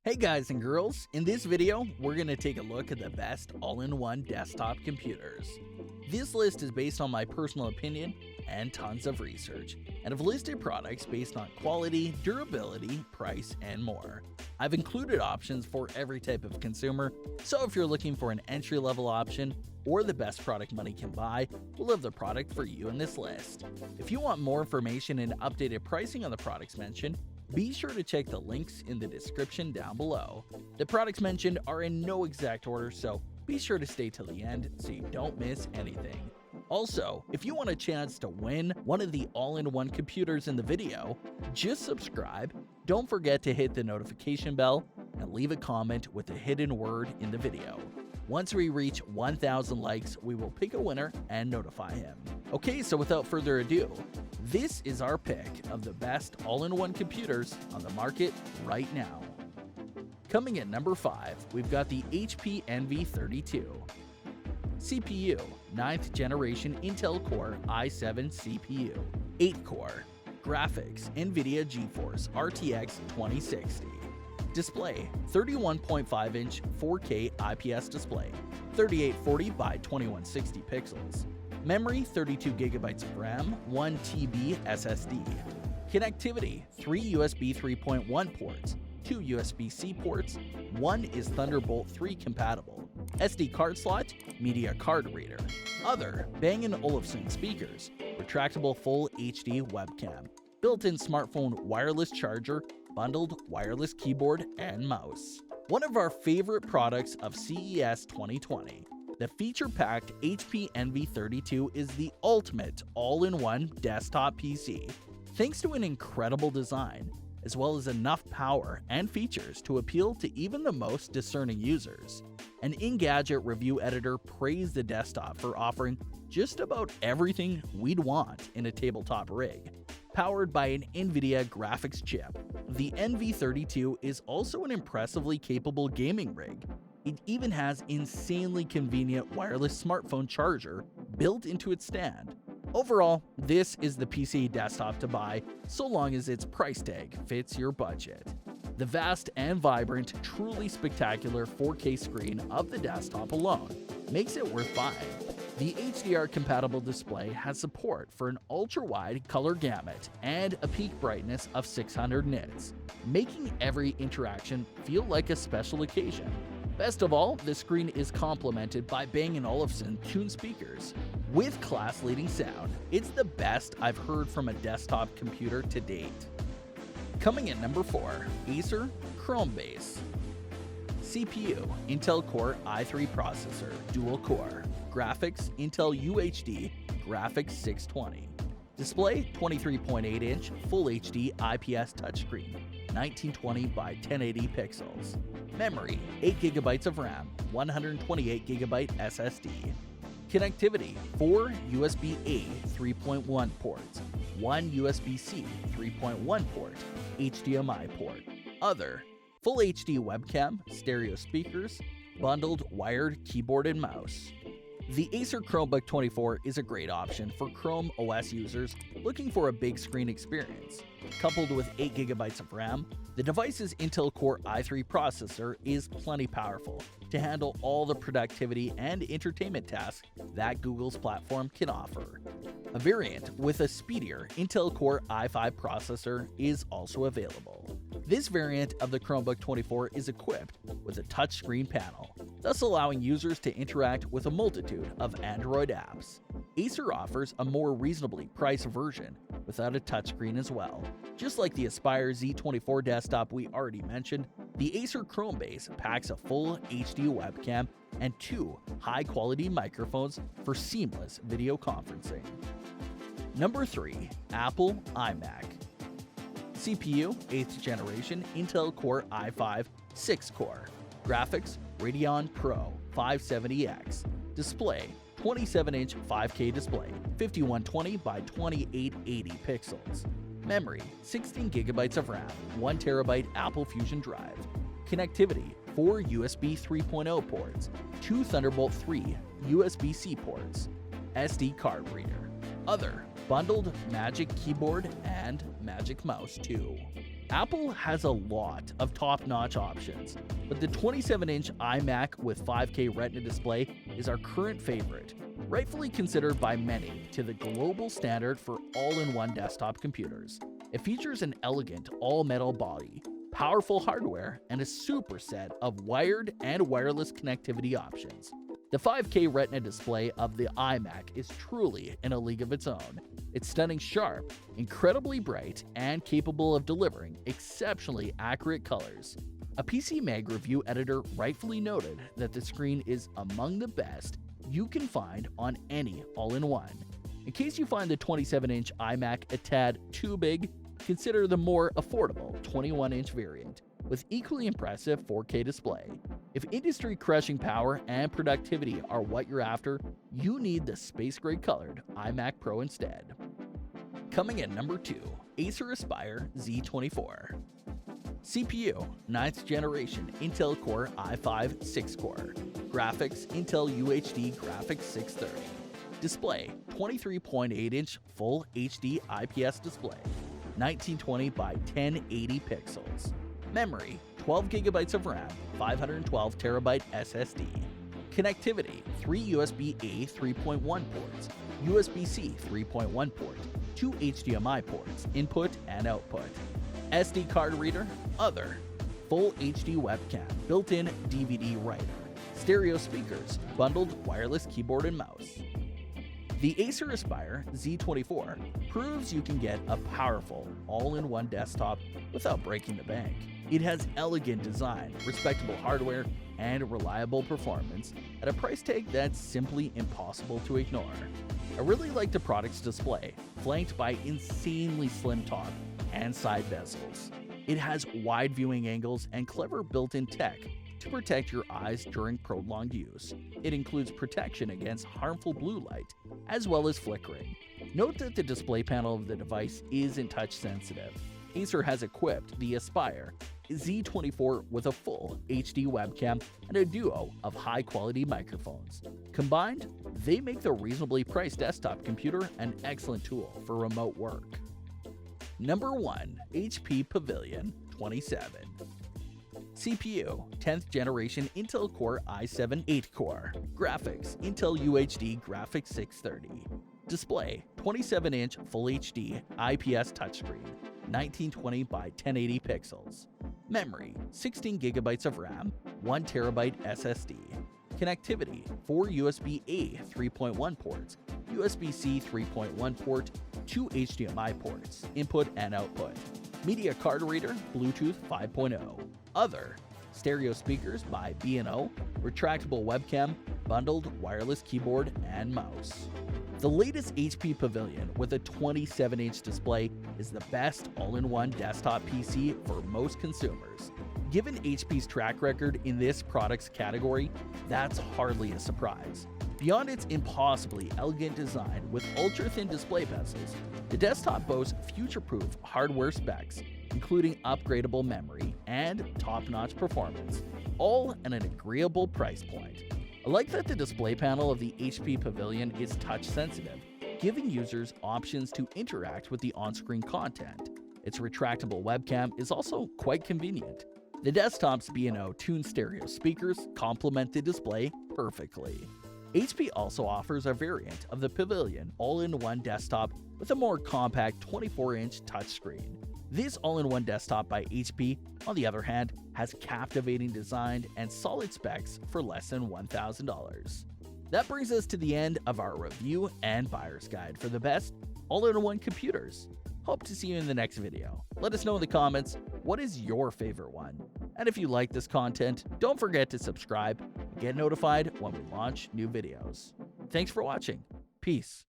Hey guys and girls, in this video, we're going to take a look at the best all-in-one desktop computers. This list is based on my personal opinion and tons of research, and I've listed products based on quality, durability, price, and more. I've included options for every type of consumer, so if you're looking for an entry-level option or the best product money can buy, we'll have the product for you in this list. If you want more information and updated pricing on the products mentioned, be sure to check the links in the description down below. The products mentioned are in no exact order, so be sure to stay till the end so you don't miss anything. Also, if you want a chance to win one of the all-in-one computers in the video, just subscribe, don't forget to hit the notification bell, and leave a comment with a hidden word in the video. Once we reach 1,000 likes, we will pick a winner and notify him. Okay, so without further ado, this is our pick of the best all-in-one computers on the market right now. Coming at number 5, we've got the HP Envy 32. CPU, 9th generation Intel Core i7 CPU, 8-core. Graphics, NVIDIA GeForce RTX 2060. Display, 31.5-inch 4K IPS display, 3840 by 2160 pixels. Memory, 32GB of RAM, 1 TB SSD. Connectivity, 3 USB 3.1 ports, 2 USB-C ports, 1 is Thunderbolt 3 compatible. SD card slot, media card reader. Other, Bang & Olufsen speakers, retractable full HD webcam, built-in smartphone wireless charger, bundled wireless keyboard and mouse. One of our favorite products of CES 2020, the feature-packed HP Envy 32 is the ultimate all-in-one desktop PC. Thanks to an incredible design, as well as enough power and features to appeal to even the most discerning users. An Engadget review editor praised the desktop for offering just about everything we'd want in a tabletop rig. Powered by an NVIDIA graphics chip, the Envy 32 is also an impressively capable gaming rig. It even has insanely convenient wireless smartphone charger built into its stand. Overall, this is the PC desktop to buy so long as its price tag fits your budget. The vast and vibrant, truly spectacular 4K screen of the desktop alone makes it worth buying. The HDR-compatible display has support for an ultra-wide color gamut and a peak brightness of 600 nits, making every interaction feel like a special occasion. Best of all, the screen is complemented by Bang & Olufsen tuned speakers. With class-leading sound, it's the best I've heard from a desktop computer to date. Coming at number 4, Acer Chromebook. CPU, Intel Core i3 processor, dual core. Graphics, Intel UHD, Graphics 620. Display, 23.8-inch Full HD IPS touchscreen, 1920 by 1080 pixels. Memory, 8GB of RAM, 128GB SSD. Connectivity, 4 USB-A 3.1 ports, 1 USB-C 3.1 port, HDMI port. Other, Full HD webcam, stereo speakers, bundled wired keyboard and mouse. The Acer Chromebook 24 is a great option for Chrome OS users looking for a big screen experience. Coupled with 8GB of RAM, the device's Intel Core i3 processor is plenty powerful to handle all the productivity and entertainment tasks that Google's platform can offer. A variant with a speedier Intel Core i5 processor is also available. This variant of the Chromebook 24 is equipped with a touchscreen panel, thus allowing users to interact with a multitude of Android apps. Acer offers a more reasonably priced version without a touchscreen as well. Just like the Aspire Z24 desktop we already mentioned, the Acer Chromebook packs a full HD webcam and 2 high-quality microphones for seamless video conferencing. Number 3, Apple iMac. CPU, 8th generation Intel Core i5 6-core. Graphics, Radeon Pro 570X. Display, 27-inch 5K display, 5120 by 2880 pixels. Memory, 16GB of RAM, 1TB Apple Fusion drive. Connectivity, 4 USB 3.0 ports, 2 Thunderbolt 3 USB-C ports, SD card reader. Other, bundled Magic Keyboard and Magic Mouse 2. Apple has a lot of top-notch options, but the 27-inch iMac with 5K Retina display is our current favorite, rightfully considered by many to the global standard for all-in-one desktop computers. It features an elegant all-metal body, powerful hardware, and a superset of wired and wireless connectivity options. The 5K Retina display of the iMac is truly in a league of its own. It's stunning sharp, incredibly bright, and capable of delivering exceptionally accurate colors. A PC Mag review editor rightfully noted that the screen is among the best you can find on any all-in-one. In case you find the 27-inch iMac a tad too big, consider the more affordable 21-inch variant with equally impressive 4K display. If industry-crushing power and productivity are what you're after, you need the space-gray colored iMac Pro instead. Coming at number 2, Acer Aspire Z24. CPU, 9th generation Intel Core i5 6-core. Graphics, Intel UHD Graphics 630. Display, 23.8-inch Full HD IPS display, 1920 by 1080 pixels. Memory, 12 GB of RAM, 512 TB SSD. Connectivity, 3 USB-A 3.1 ports, USB-C 3.1 port, 2 HDMI ports, input and output. SD card reader, other. Full HD webcam, built-in DVD writer. Stereo speakers, bundled wireless keyboard and mouse. The Acer Aspire Z24 proves you can get a powerful, all-in-one desktop without breaking the bank. It has elegant design, respectable hardware, and reliable performance at a price tag that's simply impossible to ignore. I really like the product's display, flanked by insanely slim top and side bezels. It has wide viewing angles and clever built-in tech to protect your eyes during prolonged use. It includes protection against harmful blue light, as well as flickering. Note that the display panel of the device isn't touch sensitive. Acer has equipped the Aspire Z24 with a full HD webcam and a duo of high-quality microphones. Combined, they make the reasonably priced desktop computer an excellent tool for remote work. Number 1. HP Pavilion 27. CPU, 10th generation Intel Core i7 8-core. Graphics, Intel UHD Graphics 630. Display, 27-inch Full HD IPS touchscreen, 1920 by 1080 pixels. Memory, 16 GB of RAM, 1 TB SSD. Connectivity, 4 USB-A 3.1 ports, USB-C 3.1 port, 2 HDMI ports, input and output. Media card reader, Bluetooth 5.0. Other, stereo speakers by B&O, retractable webcam, bundled wireless keyboard and mouse. The latest HP Pavilion with a 27-inch display is the best all-in-one desktop PC for most consumers. Given HP's track record in this product's category, that's hardly a surprise. Beyond its impossibly elegant design with ultra-thin display bezels, the desktop boasts future-proof hardware specs, including upgradable memory and top-notch performance, all at an agreeable price point. I like that the display panel of the HP Pavilion is touch-sensitive, giving users options to interact with the on-screen content. Its retractable webcam is also quite convenient. The desktop's B&O tuned stereo speakers complement the display perfectly. HP also offers a variant of the Pavilion all-in-one desktop with a more compact 24-inch touchscreen. This all-in-one desktop by HP, on the other hand, has captivating design and solid specs for less than $1,000. That brings us to the end of our review and buyer's guide for the best all-in-one computers. Hope to see you in the next video. Let us know in the comments, what is your favorite one? And if you like this content, don't forget to subscribe and get notified when we launch new videos. Thanks for watching. Peace.